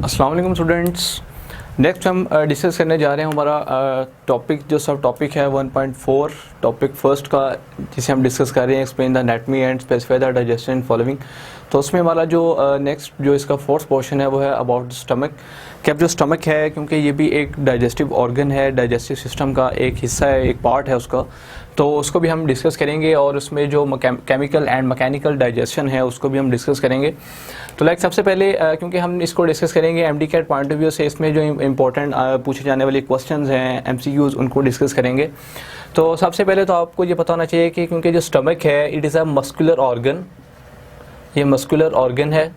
अस्सलाम वालेकुम students. Next हम डिस्कस करने जा रहे हैं हमारा टॉपिक जो सब टॉपिक है 1.4 टॉपिक फर्स्ट का, जिसे हम डिस्कस कर रहे हैं explain the anatomy and specify the digestion following. तो उसमें हमारा जो नेक्स्ट जो इसका फोर्थ पोर्शन है वो है अबाउट स्टमक। कि अब जो स्टमक है, क्योंकि ये भी एक डाइजेस्टिव ऑर्गन है, डाइजेस्टिव सिस्टम का एक हिस्सा है, एक पार्ट है उसका, तो उसको भी हम डिस्कस करेंगे और उसमें जो केमिकल एंड मैकेनिकल डाइजेशन है उसको भी हम डिस्कस करेंगे। तो सबसे पहले क्योंकि हम इसको डिस्कस करेंगे MDCAT point of view से, इसमें जो इम्पोर्टेंट पूछे जाने वाले क्वेश्चंस हैं एमसीक्यूज उनको डिस्कस करेंगे। तो सबसे पहले तो आपको ये पता होना चाहिए कि क्योंकि जो स्टमक है it is a muscular organ, ये मस्कुलर ऑर्गन है,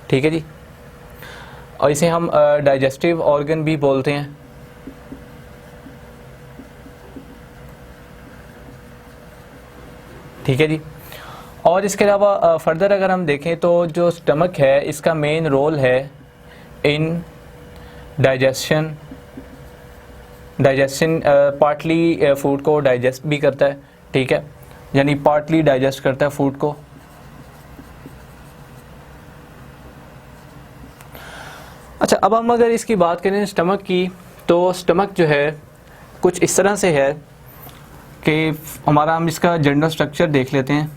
ठीक है जी, और इसे हम डाइजेस्टिव ऑर्गन भी बोलते हैं। ठीक है जी। और इसके अलावा फर्दर अगर हम देखें तो जो स्टमक है इसका मेन रोल है इन डाइजेशन पार्टली फूड को डाइजेस्ट भी करता है, ठीक है, यानी पार्टली डाइजेस्ट करता है फूड को। अच्छा, अब हम अगर इसकी बात करें स्टमक की, तो स्टमक जो है कुछ इस तरह से है कि हमारा हम इसका जनरल स्ट्रक्चर देख लेते हैं।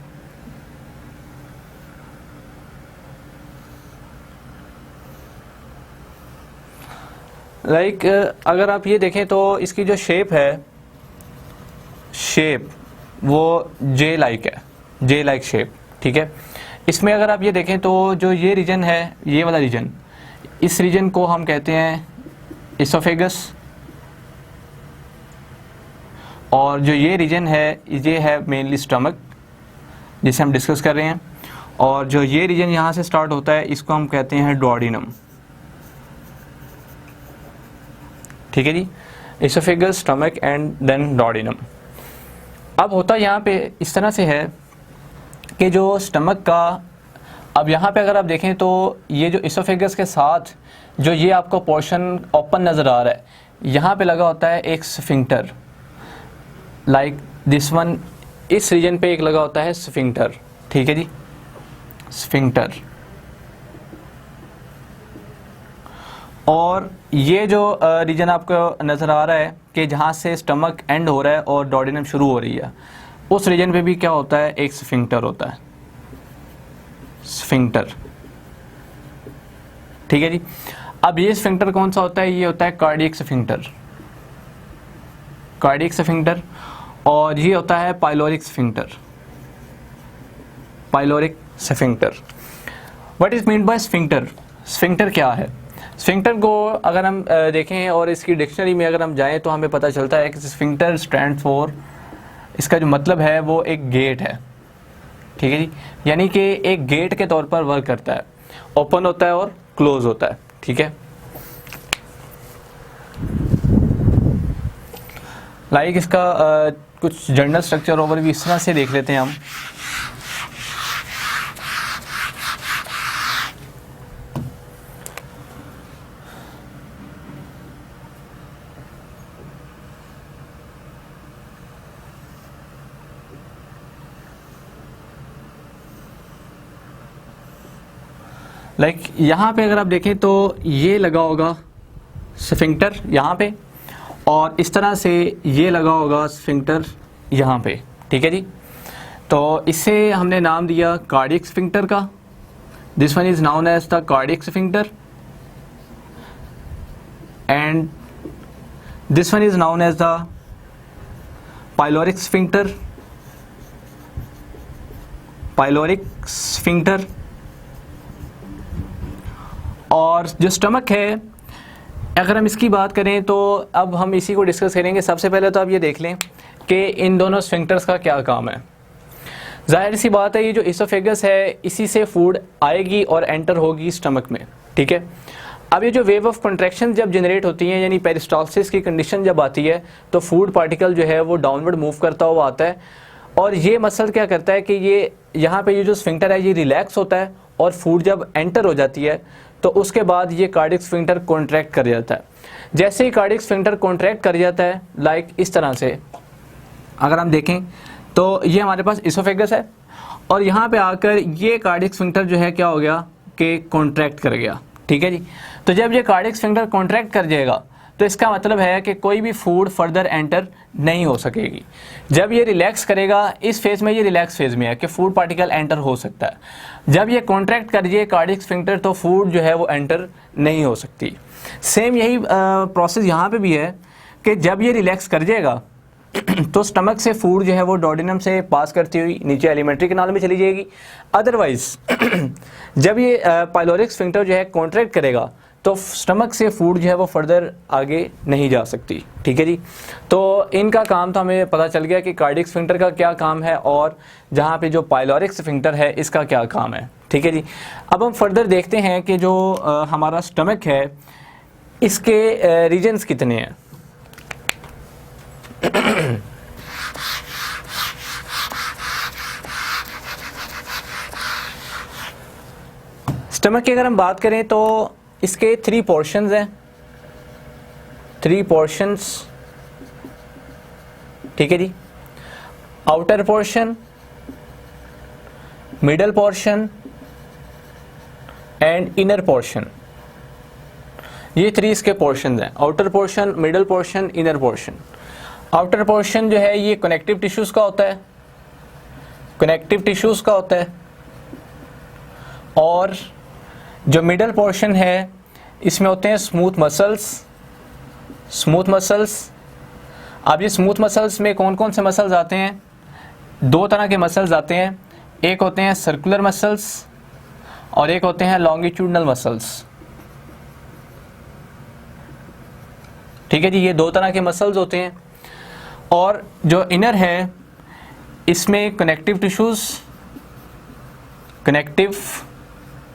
अगर आप ये देखें तो इसकी जो शेप है, शेप वो जे लाइक है, जे लाइक शेप, ठीक है। इसमें अगर आप ये देखें तो जो ये रीजन है, ये वाला रीजन, इस रीजन को हम कहते हैं इसोफेगस, और जो ये रीजन है ये है मेनली स्टमक जिसे हम डिस्कस कर रहे हैं, और जो ये रीजन यहाँ से स्टार्ट होता है इसको हम कहते हैं डुओडेनम, ठीक है जी। Oesophagus, stomach and then duodenum. अब होता यहाँ पे इस तरह से है कि जो स्टमक का, अब यहाँ पे अगर आप देखें तो ये जो इसोफेगस के साथ जो ये आपको पोर्शन ओपन नज़र आ रहा है, यहाँ पे लगा होता है एक स्फिंक्टर, लाइक दिस वन, इस रीजन पे एक लगा होता है स्फिंक्टर, ठीक है जी, स्फिंक्टर। और ये जो रीजन आपको नज़र आ रहा है कि जहाँ से स्टमक एंड हो रहा है और डुओडेनम शुरू हो रही है, उस रीजन पे भी क्या होता है, एक स्फिंक्टर होता है, स्फिंक्टर, ठीक है जी। अब ये स्फिंक्टर कौन सा होता है, ये होता है कार्डियक स्फिंक्टर, कार्डियक स्फिंक्टर, और ये होता है pyloric sphincter, pyloric sphincter. What is mean by sphincter? Sphincter क्या है? स्फिंक्टर को अगर हम देखें और इसकी डिक्शनरी में अगर हम जाएं तो हमें पता चलता है कि स्फिंक्टर स्टैंड फॉर, इसका जो मतलब है वो एक गेट है, ठीक है जी, यानी कि एक गेट के तौर पर वर्क करता है, ओपन होता है और क्लोज होता है, ठीक है। इसका कुछ जनरल स्ट्रक्चर ओवरव्यू इस तरह से देख लेते हैं हम। यहाँ पे अगर आप देखें तो ये लगा होगा स्फिंक्टर यहाँ पे, और इस तरह से ये लगा होगा स्फिंक्टर यहाँ पे, ठीक है जी। तो इससे हमने नाम दिया कार्डियक स्फिंक्टर का। This one is known as the cardiac sphincter and this one is known as the pyloric sphincter, pyloric sphincter. और जो स्टमक है अगर हम इसकी बात करें तो अब हम इसी को डिस्कस करेंगे। सबसे पहले तो आप ये देख लें कि इन दोनों स्फिंक्टर्स का क्या काम है। जाहिर सी बात है, ये जो इसोफेगस है इसी से फूड आएगी और एंटर होगी स्टमक में, ठीक है। अब ये जो वेव ऑफ कंट्रैक्शन जब जनरेट होती हैं, यानी पेरिस्टाल्सिस की कंडीशन जब आती है, तो फूड पार्टिकल जो है वो डाउनवर्ड मूव करता हुआ आता है, और ये मसल क्या करता है कि ये यहाँ पे ये जो स्फिंक्टर है ये रिलैक्स होता है, और फूड जब एंटर हो जाती है तो उसके बाद ये कार्डियक स्फिंक्टर कॉन्ट्रैक्ट कर जाता है। जैसे ही कार्डियक स्फिंक्टर कॉन्ट्रैक्ट कर जाता है, इस तरह से अगर हम देखें तो ये हमारे पास इसोफेगस है, और यहाँ पे आकर ये कार्डियक स्फिंक्टर जो है क्या हो गया, के कॉन्ट्रैक्ट कर गया, ठीक है जी। तो जब ये कार्डियक स्फिंक्टर कॉन्ट्रैक्ट कर जाएगा तो इसका मतलब है कि कोई भी फूड फर्दर एंटर नहीं हो सकेगी। जब ये रिलैक्स करेगा, इस फेज में, ये रिलैक्स फेज में है कि फूड पार्टिकल एंटर हो सकता है। जब ये कॉन्ट्रैक्ट कर जाए कार्डियक स्फिंक्टर तो फूड जो है वो एंटर नहीं हो सकती। सेम यही प्रोसेस यहाँ पे भी है कि जब ये रिलैक्स कर जाएगा तो स्टमक से फूड जो है वो डोडिनम से पास करती हुई नीचे एलिमेंट्री कैनाल में चली जाएगी। अदरवाइज जब ये पाइलोरिक स्फिंक्टर जो है कॉन्ट्रैक्ट करेगा तो स्टमक से फूड जो है वो फर्दर आगे नहीं जा सकती, ठीक है जी। तो इनका काम तो हमें पता चल गया कि कार्डियक स्फिंक्टर का क्या काम है और जहाँ पे जो पाइलोरिक स्फिंक्टर है इसका क्या काम है, ठीक है जी। अब हम फर्दर देखते हैं कि जो हमारा स्टमक है इसके रीजन्स कितने हैं। स्टमक की अगर हम बात करें तो इसके 3 पोर्शंस हैं, 3 पोर्शंस, ठीक है जी। Outer portion, middle portion and inner portion, ये 3 इसके पोर्शंस हैं। Outer portion, middle portion, inner portion. Outer portion जो है ये कनेक्टिव टिश्यूज का होता है, कनेक्टिव टिश्यूज का होता है। और जो मिडल पोर्शन है इसमें होते हैं स्मूथ मसल्स, स्मूथ मसल्स। अब ये स्मूथ मसल्स में कौन कौन से मसल्स आते हैं? 2 तरह के मसल्स आते हैं, एक होते हैं सर्कुलर मसल्स और एक होते हैं लॉन्गिट्यूडनल मसल्स, ठीक है जी। ये 2 तरह के मसल्स होते हैं। और जो इनर है इसमें connective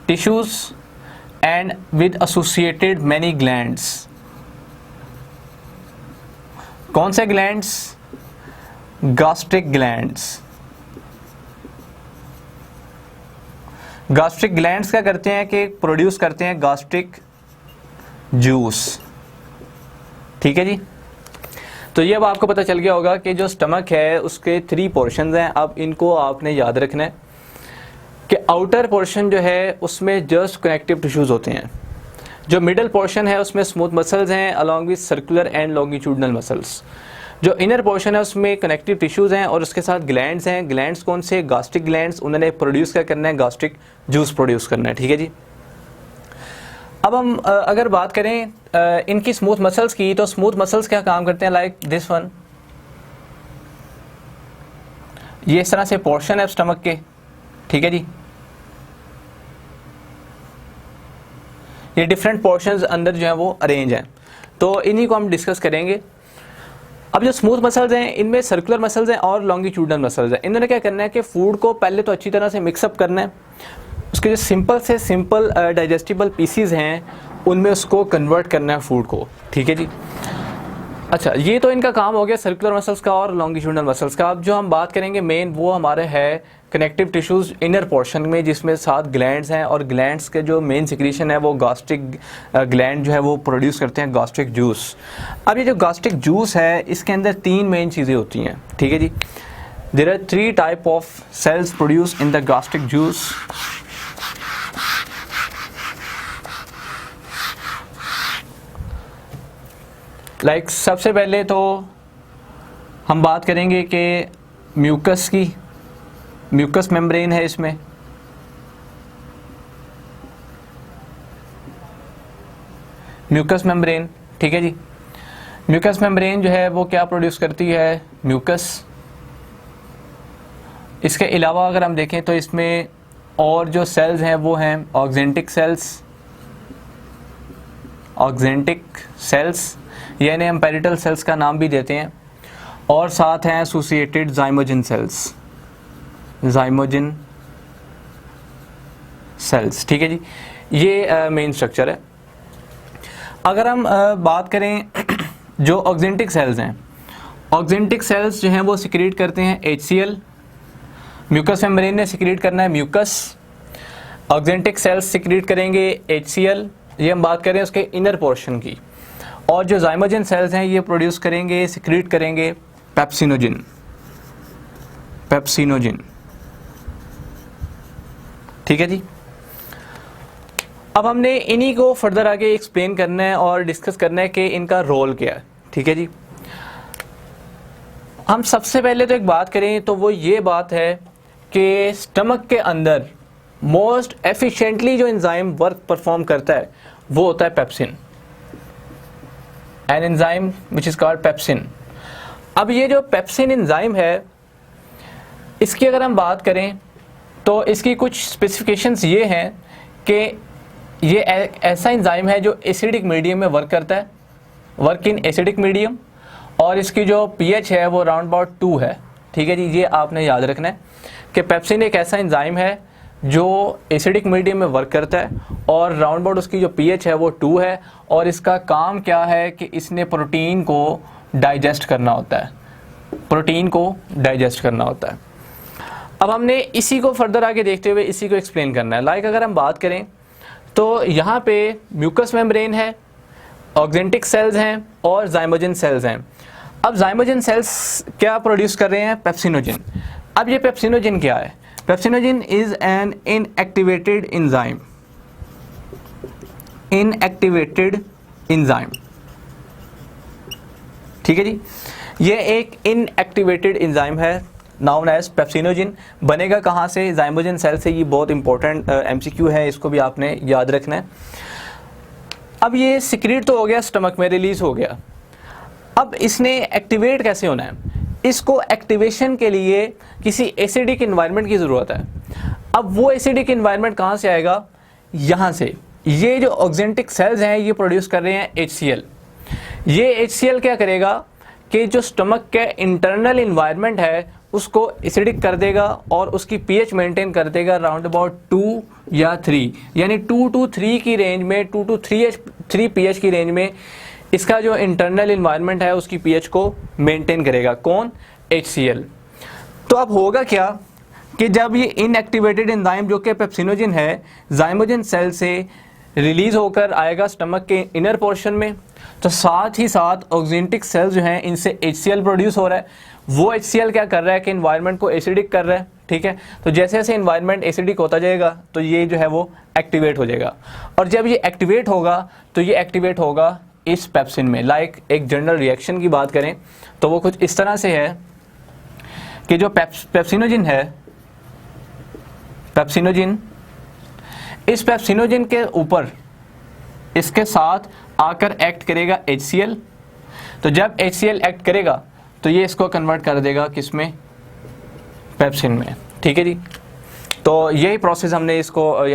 tissues and with associated many glands. कौन से glands? Gastric glands. Gastric glands क्या करते हैं कि प्रोड्यूस करते हैं गास्ट्रिक जूस, ठीक है जी। तो ये अब आपको पता चल गया होगा कि जो स्टमक है उसके 3 पोर्शंस हैं। अब इनको आपने याद रखना है कि आउटर पोर्शन जो है उसमें जस्ट कनेक्टिव टिश्यूज होते हैं, जो मिडल पोर्शन है उसमें स्मूथ मसल्स हैं along with circular and longitudinal muscles. जो इनर पोर्शन है उसमें कनेक्टिव टिश्यूज हैं और उसके साथ ग्लैंड्स हैं। ग्लैंड्स कौन से? Gastric glands. उन्होंने प्रोड्यूस क्या करना है? गास्ट्रिक जूस प्रोड्यूस करना है, ठीक है जी। अब हम अगर बात करें इनकी स्मूथ मसल्स की, तो स्मूथ मसल्स क्या काम करते हैं? लाइक दिस वन, ये इस तरह से पोर्शन है स्टमक के, ठीक है जी। ये डिफरेंट पोर्शंस अंदर जो है वो अरेंज हैं, तो इन्हीं को हम डिस्कस करेंगे। अब जो स्मूथ मसल्स हैं इनमें सर्कुलर मसल्स हैं और लॉन्गिट्यूडनल मसल्स हैं। इन्होंने क्या करना है कि फूड को पहले तो अच्छी तरह से मिक्सअप करना है, उसके जो सिंपल से सिंपल डाइजेस्टिबल पीसीज हैं उनमें उसको कन्वर्ट करना है फूड को, ठीक है जी। अच्छा, ये तो इनका काम हो गया सर्कुलर मसल्स का और लॉन्गिट्यूडनल मसल्स का। अब जो हम बात करेंगे मेन वो हमारे है कनेक्टिव टिश्यूज इनर पोर्शन में, जिसमें 7 ग्लैंड्स हैं और ग्लैंड्स के जो मेन सिक्रीशन है वो गास्ट्रिक ग्लैंड जो है वो प्रोड्यूस करते हैं गास्ट्रिक जूस। अब ये जो गास्ट्रिक जूस है इसके अंदर 3 मेन चीज़ें होती हैं, ठीक है जी। There are 3 type of cells produce in the gastric juice. Like सबसे पहले तो हम बात करेंगे कि म्यूकस की, म्यूकस मेम्ब्रेन है इसमें, म्यूकस मेम्ब्रेन, ठीक है जी। म्यूकस मेम्ब्रेन जो है वो क्या प्रोड्यूस करती है? म्यूकस। इसके अलावा अगर हम देखें तो इसमें और जो सेल्स हैं वो हैं ऑक्जेंटिक सेल्स, ऑक्जेंटिक सेल्स, यानी हम पैरिटल सेल्स का नाम भी देते हैं, और साथ हैं एसोसिएटेड जाइमोजिन सेल्स, जाइमोजिन सेल्स, ठीक है जी। ये मेन स्ट्रक्चर है। अगर हम बात करें जो ऑक्जेंटिक सेल्स हैं, ऑक्जेंटिक सेल्स जो हैं वो सिक्रीट करते हैं HCl, म्यूकस मेम्ब्रेन ने सिक्रीट करना है म्यूकस, ऑक्जेंटिक सेल्स सिक्रीट करेंगे HCl, ये हम बात करें उसके इनर पोर्शन की। और जो जाइमोजिन सेल्स हैं ये प्रोड्यूस करेंगे, सिक्रीट करेंगे पेप्सिनोजिन, पेप्सिनोजिन, ठीक है जी। अब हमने इन्हीं को फर्दर आगे एक्सप्लेन करना है और डिस्कस करना है कि इनका रोल क्या है। ठीक है जी, हम सबसे पहले तो एक बात करें तो वो ये बात है कि स्टमक के अंदर मोस्ट एफिशिएंटली जो एंजाइम वर्क परफॉर्म करता है वो होता है pepsin, an enzyme which is called pepsin. अब ये जो पेप्सिन एंजाइम है, इसकी अगर हम बात करें तो इसकी कुछ स्पेसिफिकेशंस ये हैं कि ये ऐसा एंजाइम है जो एसिडिक मीडियम में वर्क करता है, वर्क इन एसिडिक मीडियम, और इसकी जो पीएच है वो राउंड अबाउट 2 है। ठीक है जी, ये आपने याद रखना है कि पेप्सिन एक ऐसा एंजाइम है जो एसिडिक मीडियम में वर्क करता है और राउंड अबाउट उसकी जो पीएच है वो 2 है, और इसका काम क्या है कि इसने प्रोटीन को डाइजेस्ट करना होता है, प्रोटीन को डाइजेस्ट करना होता है। अब हमने इसी को फर्दर आगे देखते हुए इसी को एक्सप्लेन करना है। लाइक अगर हम बात करें तो यहाँ पे म्यूकस मेम्ब्रेन है, ऑक्जेंटिक सेल्स हैं और जाइमोजिन सेल्स हैं। अब जाइमोजिन सेल्स क्या प्रोड्यूस कर रहे हैं? पेप्सिनोजिन। अब ये पेप्सिनोजिन क्या है? Pepsinogen is an inactivated enzyme, inactivated enzyme. ठीक है जी, ये एक इनएक्टिवेटेड एंजाइम है नाउन एज पेप्सिनोजिन। बनेगा कहाँ से? जाइमोजिन सेल से। ये बहुत इंपॉर्टेंट एमसीक्यू है, इसको भी आपने याद रखना है। अब ये सिक्रीट तो हो गया, स्टमक में रिलीज हो गया। अब इसने एक्टिवेट कैसे होना है? इसको एक्टिवेशन के लिए किसी एसिडिक एनवायरनमेंट की ज़रूरत है। अब वो एसिडिक एनवायरनमेंट कहाँ से आएगा? यहाँ से। ये जो ऑक्जेंटिक सेल्स हैं ये प्रोड्यूस कर रहे हैं HCl। ये HCl क्या करेगा कि जो स्टमक के इंटरनल एनवायरनमेंट है उसको एसिडिक कर देगा और उसकी पीएच मेंटेन कर देगा राउंड अबाउट 2 या 3, यानी 2 to 3 की रेंज में, 2 to 3 पीएच की रेंज में इसका जो इंटरनल एनवायरनमेंट है उसकी पीएच को मेंटेन करेगा। कौन? HCl। तो अब होगा क्या कि जब ये इनएक्टिवेटेड एंजाइम जो कि पेप्सिनोजिन है जाइमोजिन सेल से रिलीज होकर आएगा स्टमक के इनर पोर्शन में, तो साथ ही साथ ऑक्जेंटिक सेल्स जो हैं इनसे HCl प्रोड्यूस हो रहा है। वो HCl क्या कर रहा है कि एनवायरनमेंट को एसिडिक कर रहा है। ठीक है, तो जैसे जैसे एनवायरनमेंट एसिडिक होता जाएगा तो ये जो है वो एक्टिवेट हो जाएगा, और जब ये एक्टिवेट होगा तो ये एक्टिवेट होगा इस पेप्सिन में। लाइक एक जनरल रिएक्शन की बात करें तो वो कुछ इस तरह से है कि जो पेप्सिनोजिन है, पेप्सिनोजिन, इस पेप्सिनोजिन के ऊपर इसके साथ आकर एक्ट करेगा HCl। तो जब HCl एक्ट करेगा तो ये इसको कन्वर्ट कर देगा किसमें? पेप्सिन में। ठीक है जी, तो यही प्रोसेस हमने इसको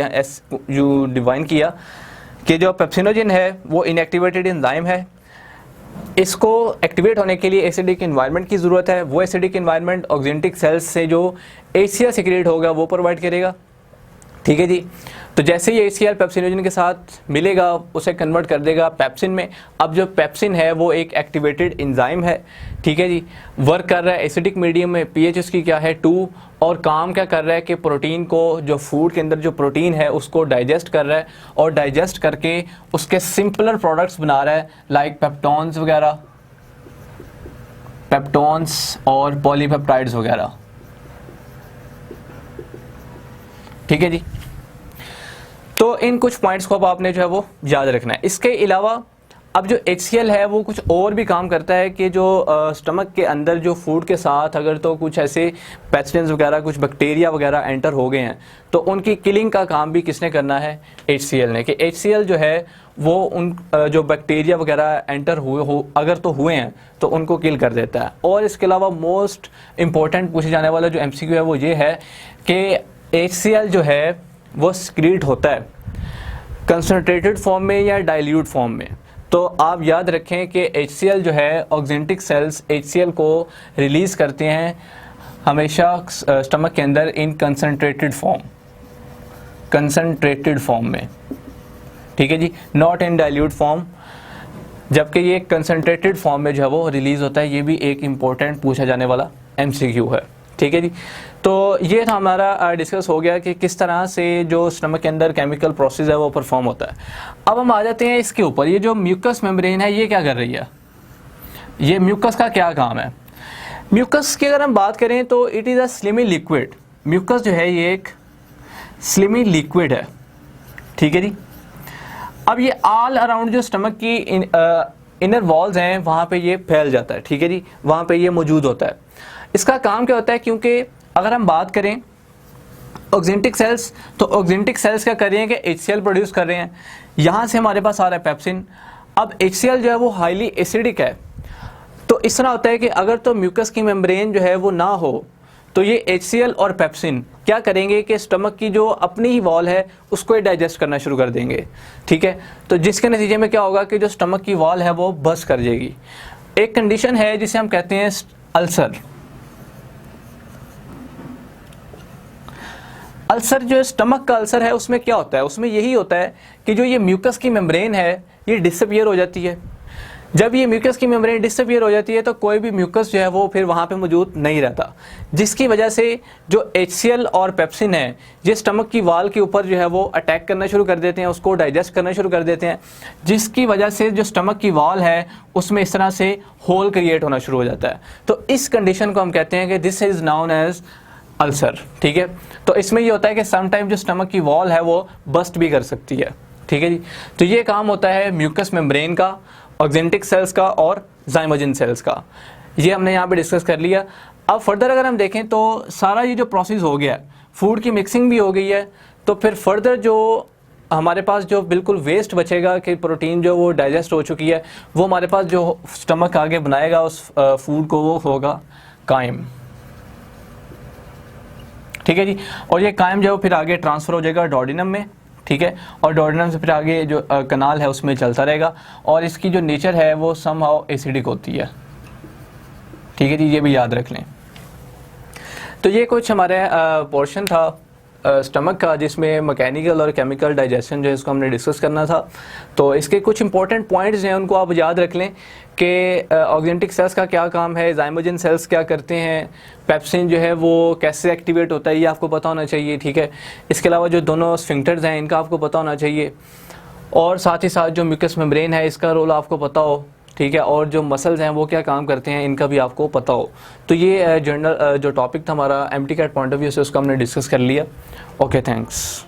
यू डिवाइन किया कि जो पेप्सिनोजिन है वो इनएक्टिवेटेड एंजाइम है, इसको एक्टिवेट होने के लिए एसिडिक एनवायरनमेंट की ज़रूरत है। वो एसिडिक एनवायरनमेंट ऑक्जेंटिक सेल्स से जो HCl सिक्रेट होगा वो प्रोवाइड करेगा। ठीक है जी, तो जैसे ही HCl पेप्सिनोजिन के साथ मिलेगा उसे कन्वर्ट कर देगा पेप्सिन में। अब जो पेप्सिन है वो एक एक्टिवेटेड एंजाइम है। ठीक है जी, वर्क कर रहा है एसिडिक मीडियम में, पीएच उसकी क्या है? 2, और काम क्या कर रहा है कि प्रोटीन को, जो फूड के अंदर जो प्रोटीन है उसको डाइजेस्ट कर रहा है, और डाइजेस्ट करके उसके सिंपलर प्रोडक्ट्स बना रहा है लाइक पेप्टोन्स वगैरह, पेप्टोन्स और पॉलीपेप्टाइड्स वगैरह। ठीक है जी, तो इन कुछ पॉइंट्स को अब आपने जो है वो याद रखना है। इसके अलावा अब जो HCl है वो कुछ और भी काम करता है कि जो स्टमक के अंदर जो फूड के साथ अगर तो कुछ ऐसे पैथोजेंस वगैरह, कुछ बैक्टीरिया वगैरह एंटर हो गए हैं तो उनकी किलिंग का काम भी किसने करना है? HCl ने। कि HCl जो है वो उन जो बैक्टीरिया वगैरह एंटर अगर तो हुए हैं तो उनको किल कर देता है। और इसके अलावा मोस्ट इम्पॉर्टेंट पूछे जाने वाला जो MCQ है वो ये है कि HCl जो है वो सिक्रीट होता है कंसनट्रेटेड फॉर्म में या डाइल्यूट फॉर्म में। तो आप याद रखें कि HCl जो है, ऑक्जेंटिक सेल्स HCl को रिलीज़ करते हैं हमेशा स्टमक के अंदर इन कंसनट्रेटेड फॉर्म में। ठीक है जी, नॉट इन डाइल्यूट फॉर्म, जबकि ये कंसनट्रेटेड फॉर्म में जो है वो रिलीज़ होता है। ये भी एक इम्पोर्टेंट पूछा जाने वाला MCQ है। ठीक है जी, तो ये था हमारा डिस्कस हो गया कि किस तरह से जो स्टमक के अंदर केमिकल प्रोसेस है वो परफॉर्म होता है। अब हम आ जाते हैं इसके ऊपर, ये जो म्यूकस मेम्ब्रेन है ये क्या कर रही है? ये म्यूकस का क्या काम है? म्यूकस की अगर हम बात करें तो it is a slimy liquid. Mucus जो है ये एक स्लिमी लिक्विड है। ठीक है जी, अब ये ऑल अराउंड जो स्टमक की इनर वॉल्स हैं वहाँ पे ये फैल जाता है, ठीक है जी, वहाँ पे ये मौजूद होता है। इसका काम क्या होता है, क्योंकि अगर हम बात करें ऑक्जेंटिक सेल्स, तो ऑक्जेंटिक सेल्स क्या कर रहे हैं कि HCl प्रोड्यूस कर रहे हैं, यहाँ से हमारे पास आ रहा है पेप्सिन। अब HCl जो है वो हाईली एसिडिक है, तो इस तरह होता है कि अगर तो म्यूकस की मेम्ब्रेन जो है वो ना हो तो ये HCl और पेप्सिन क्या करेंगे कि स्टमक की जो अपनी ही वॉल है उसको डाइजेस्ट करना शुरू कर देंगे, ठीक है। तो जिसके नतीजे में क्या होगा कि जो स्टमक की वॉल है वो बस्ट कर जाएगी। एक कंडीशन है जिसे हम कहते हैं अल्सर। अल्सर जो स्टमक का अल्सर है उसमें क्या होता है, उसमें यही होता है कि जो ये म्यूकस की मेम्ब्रेन है ये डिसअपीयर हो जाती है। जब ये म्यूकस की मेम्ब्रेन डिसअपीयर हो जाती है तो कोई भी म्यूकस जो है वो फिर वहाँ पे मौजूद नहीं रहता, जिसकी वजह से जो HCl और पेप्सिन है ये स्टमक की वाल के ऊपर जो है वो अटैक करना शुरू कर देते हैं, उसको डाइजेस्ट करना शुरू कर देते हैं, जिसकी वजह से जो स्टमक की वाल है उसमें इस तरह से होल क्रिएट होना शुरू हो जाता है। तो इस कंडीशन को हम कहते हैं कि this is known as ulcer, ठीक है। तो इसमें ये होता है कि समटाइम जो स्टमक की वॉल है वो बस्ट भी कर सकती है, ठीक है जी। तो ये काम होता है म्यूकस मेम्ब्रेन का, ऑक्जेंटिक सेल्स का और जाइमोजिन सेल्स का। ये हमने यहाँ पे डिस्कस कर लिया। अब फर्दर अगर हम देखें तो सारा ये जो प्रोसेस हो गया, फूड की मिक्सिंग भी हो गई है, तो फिर फर्दर जो हमारे पास जो बिल्कुल वेस्ट बचेगा कि प्रोटीन जो वो डाइजेस्ट हो चुकी है, वो हमारे पास जो स्टमक आगे बनाएगा उस फूड को, वो होगा काइम, ठीक है जी। और ये काइम जो फिर आगे ट्रांसफ़र हो जाएगा डोर्डिनम में, ठीक है, और डोर्डिनम से फिर आगे जो कनाल है उसमें चलता रहेगा, और इसकी जो नेचर है वो समहाउ एसिडिक होती है, ठीक है जी, ये भी याद रख लें। तो ये कुछ हमारे पोर्शन था स्टमक का जिसमें मैकेनिकल और केमिकल डाइजेशन जो है इसको हमने डिस्कस करना था। तो इसके कुछ इंपॉर्टेंट पॉइंट्स हैं उनको आप याद रख लें कि ऑक्जेंटिक सेल्स का क्या काम है, जाइमोजिन सेल्स क्या करते हैं, पेप्सिन जो है वो कैसे एक्टिवेट होता है ये आपको पता होना चाहिए, ठीक है। इसके अलावा जो दोनों स्फिंक्टर्स हैं इनका आपको पता होना चाहिए, और साथ ही साथ जो म्यूकस मेम्ब्रेन है इसका रोल आपको पता हो, ठीक है, और जो मसल्स हैं वो क्या काम करते हैं इनका भी आपको पता हो। तो ये जनरल जो टॉपिक था हमारा MTCAT पॉइंट ऑफ व्यू से उसको हमने डिस्कस कर लिया। Okay, thanks.